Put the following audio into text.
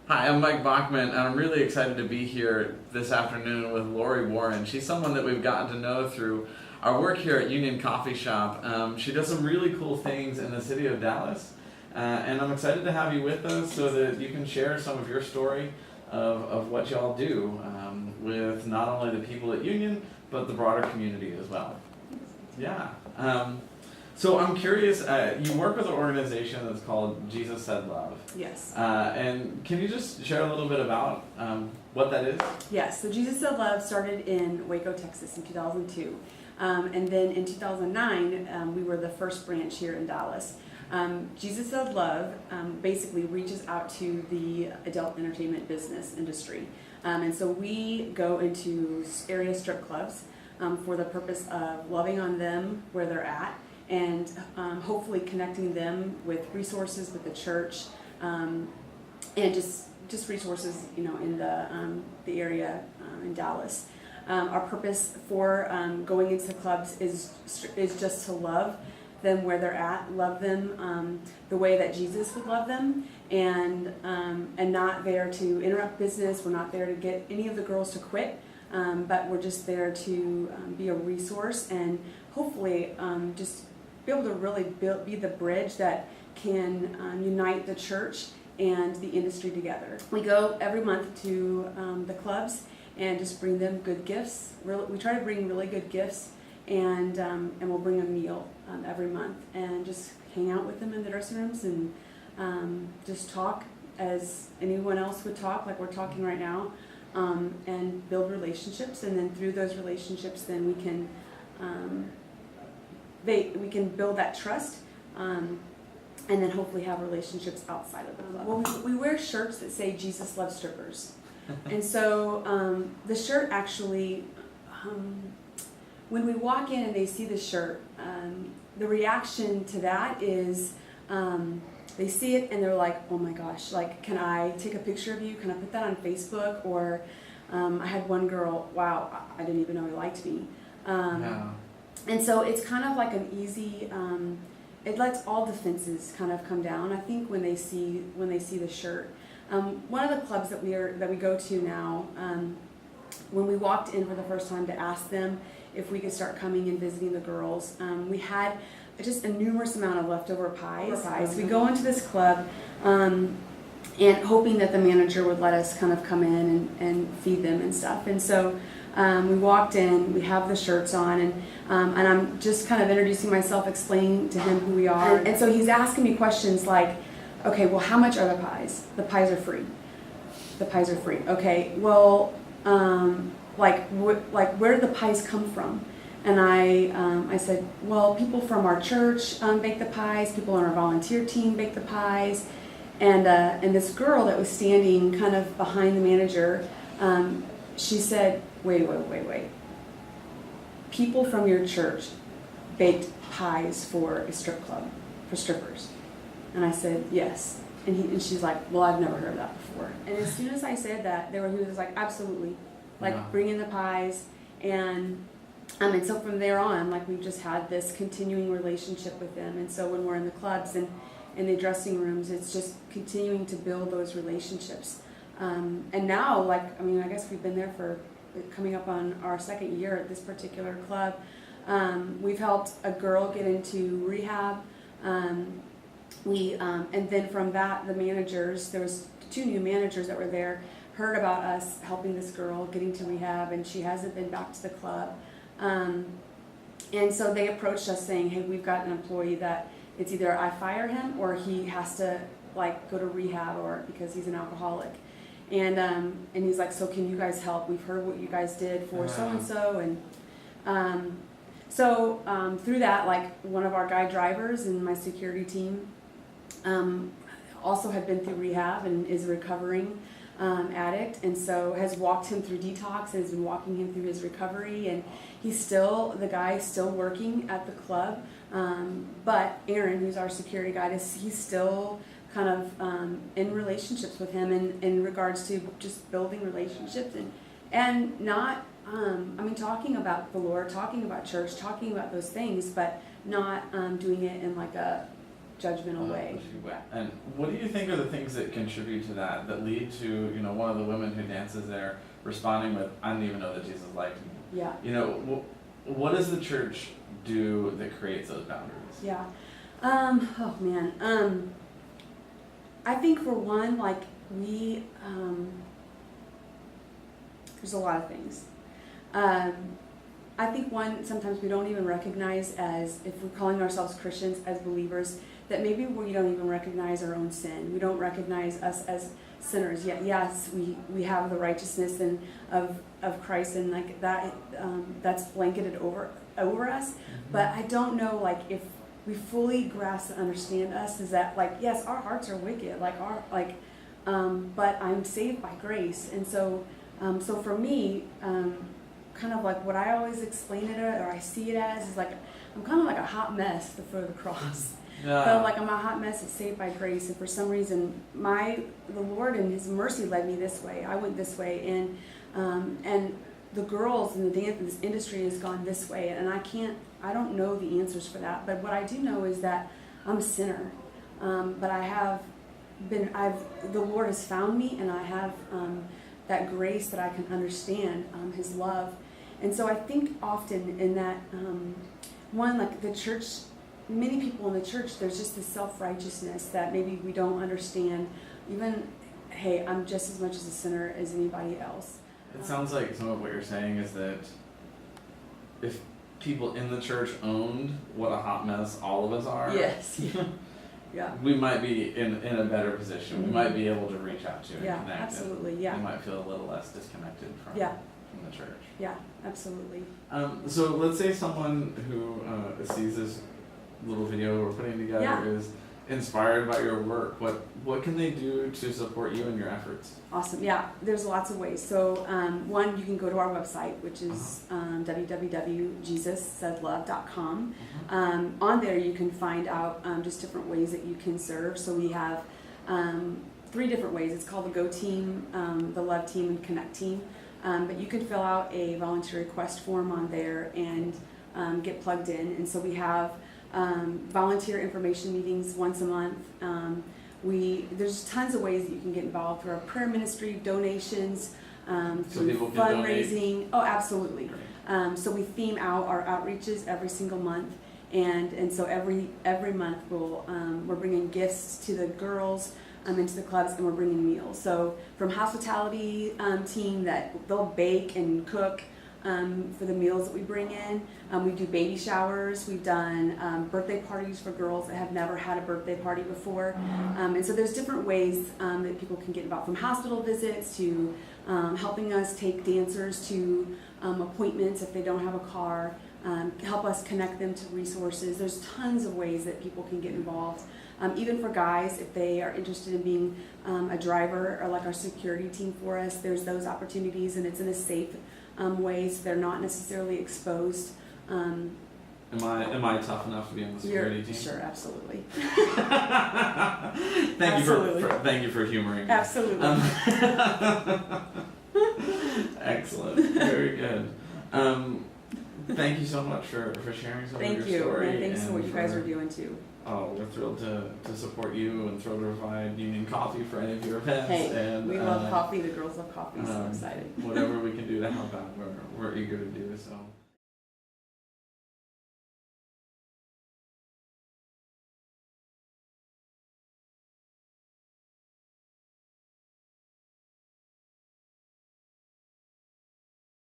Hi, I'm Mike Bachman, and I'm really excited to be here this afternoon with Lori Warren. She's someone that we've gotten to know through our work here at Union Coffee Shop. She does some really cool things in the city of Dallas, and I'm excited to have you with us so that you can share some of your story of what y'all do with not only the people at Union, but the broader community as well. Yeah. So I'm curious, you work with an organization that's called Jesus Said Love. Yes. And can you just share a little bit about what that is? Yes, so Jesus Said Love started in Waco, Texas in 2002. And then in 2009, we were the first branch here in Dallas. Jesus Said Love basically reaches out to the adult entertainment business industry. And so we go into area strip clubs for the purpose of loving on them where they're at, and hopefully connecting them with resources with the church, and just resources, in the area in Dallas. Our purpose for going into clubs is just to love them where they're at, love them the way that Jesus would love them, and not there to interrupt business. We're not there to get any of the girls to quit, but we're just there to be a resource and hopefully just be able to really be the bridge that can unite the church and the industry together. We go every month to the clubs and just bring them good gifts. We try to bring really good gifts, and we'll bring a meal every month and just hang out with them in the dressing rooms and just talk as anyone else would talk, like we're talking right now, and build relationships. And then through those relationships, then we can build that trust, and then hopefully have relationships outside of the club. Well, we wear shirts that say Jesus loves strippers. And so the shirt actually, when we walk in and they see the shirt, the reaction to that is they see it and they're like, oh my gosh, like, can I take a picture of you? Can I put that on Facebook? Or I had one girl, wow, I didn't even know he liked me. Yeah. And so it's kind of like an easy, it lets all defenses kind of come down, I think, when they see the shirt. One of the clubs that we go to now, when we walked in for the first time to ask them if we could start coming and visiting the girls, we had just a numerous amount of leftover pies. We go into this club and hoping that the manager would let us kind of come in and feed them and stuff. And so we walked in, we have the shirts on, and I'm just kind of introducing myself, explaining to him who we are. And so he's asking me questions like, okay, well, how much are the pies? The pies are free. The pies are free. Okay, well, where did the pies come from? And I said, well, people from our church bake the pies. People on our volunteer team bake the pies. And this girl that was standing kind of behind the manager, she said, wait. People from your church baked pies for a strip club, for strippers. And I said, yes. And she's like, well, I've never heard of that before. And as soon as I said that, he was like, absolutely. Like, Yeah. bring in the pies. And so from there on, like, we've just had this continuing relationship with them. And so when we're in the clubs and in the dressing rooms, it's just continuing to build those relationships. And now, like, I guess we've been there for coming up on our second year at this particular club. We've helped a girl get into rehab. And then from that, the managers, there was 2 new managers that were there, heard about us helping this girl getting to rehab, and she hasn't been back to the club. And so they approached us saying, hey, we've got an employee that it's either I fire him or he has to, like, go to rehab, or because he's an alcoholic. And he's like, so can you guys help? We've heard what you guys did for so-and-so. And so through that, like, one of our guy drivers and my security team also had been through rehab and is a recovering addict, and so has walked him through detox and has been walking him through his recovery. And the guy's still working at the club, but Aaron, who's our security guy, he's still kind of in relationships with him in regards to just building relationships and not talking about the Lord, talking about church, talking about those things, but not doing it in like a judgmental way. Yeah. And what do you think are the things that contribute to that lead to, you know, one of the women who dances there responding with, I didn't even know that Jesus liked me. Yeah. You know, what does the church do that creates those boundaries? Yeah. Oh man. I think for one, like we, there's a lot of things. I think one, sometimes we don't even recognize, as if we're calling ourselves Christians, as believers, that maybe we don't even recognize our own sin. We don't recognize us as sinners. Yet, yes, we have the righteousness and of Christ, and like that, that's blanketed over us. Mm-hmm. But I don't know, like, if we fully grasp and understand us, is that, like, yes, our hearts are wicked, but I'm saved by grace. And so for me, kind of like what I always explain it, or I see it as, is like I'm kind of like a hot mess before the cross. Yeah. So like I'm a hot mess that's saved by grace, and for some reason the Lord in His mercy led me this way. I went this way, and the girls in the dance, this industry has gone this way, and I don't know the answers for that. But what I do know is that I'm a sinner, but the Lord has found me, and I have that grace that I can understand His love. And so I think often in that, one, like the church, many people in the church, there's just this self-righteousness that maybe we don't understand. Even, hey, I'm just as much as a sinner as anybody else. It sounds like some of what you're saying is that if people in the church owned what a hot mess all of us are, Yes. Yeah. we might be in a better position. Mm-hmm. We might be able to reach out to and Yeah, connect. absolutely. And Yeah. we might feel a little less disconnected from the church. Yeah, absolutely. So let's say someone who sees this little video we're putting together Yeah. is inspired by your work. What can they do to support you in your efforts? Awesome. Yeah, there's lots of ways. So one, you can go to our website, which is www.jesussaidlove.com. On there you can find out just different ways that you can serve. So we have 3 different ways. It's called the Go Team, the Love Team, and Connect Team. But you can fill out a volunteer request form on there and get plugged in. And so we have volunteer information meetings once a month. There's tons of ways that you can get involved through our prayer ministry, donations, through people can fundraising. Oh, absolutely. So we theme out our outreaches every single month, and so every month we're bringing gifts to the girls into the clubs, and we're bringing meals. So from hospitality team, that they'll bake and cook for the meals that we bring in. We do baby showers. We've done birthday parties for girls that have never had a birthday party before. And so there's different ways that people can get involved, from hospital visits to helping us take dancers to appointments if they don't have a car, help us connect them to resources. There's tons of ways that people can get involved. Even for guys, if they are interested in being a driver or like our security team for us, there's those opportunities, and it's in a safe ways. They're not necessarily exposed. Am I tough enough to be on the security team? Sure, absolutely. Thank you for humoring me. Absolutely. Excellent. Very good. Thank you so much for sharing some of your story. Thank you, and thanks for what you guys are doing too. Oh, we're thrilled to support you, and thrilled to provide Union Coffee for any of your events. Hey, and, we love coffee. The girls love coffee. So excited. Whatever we can do to help out, we're eager to do so.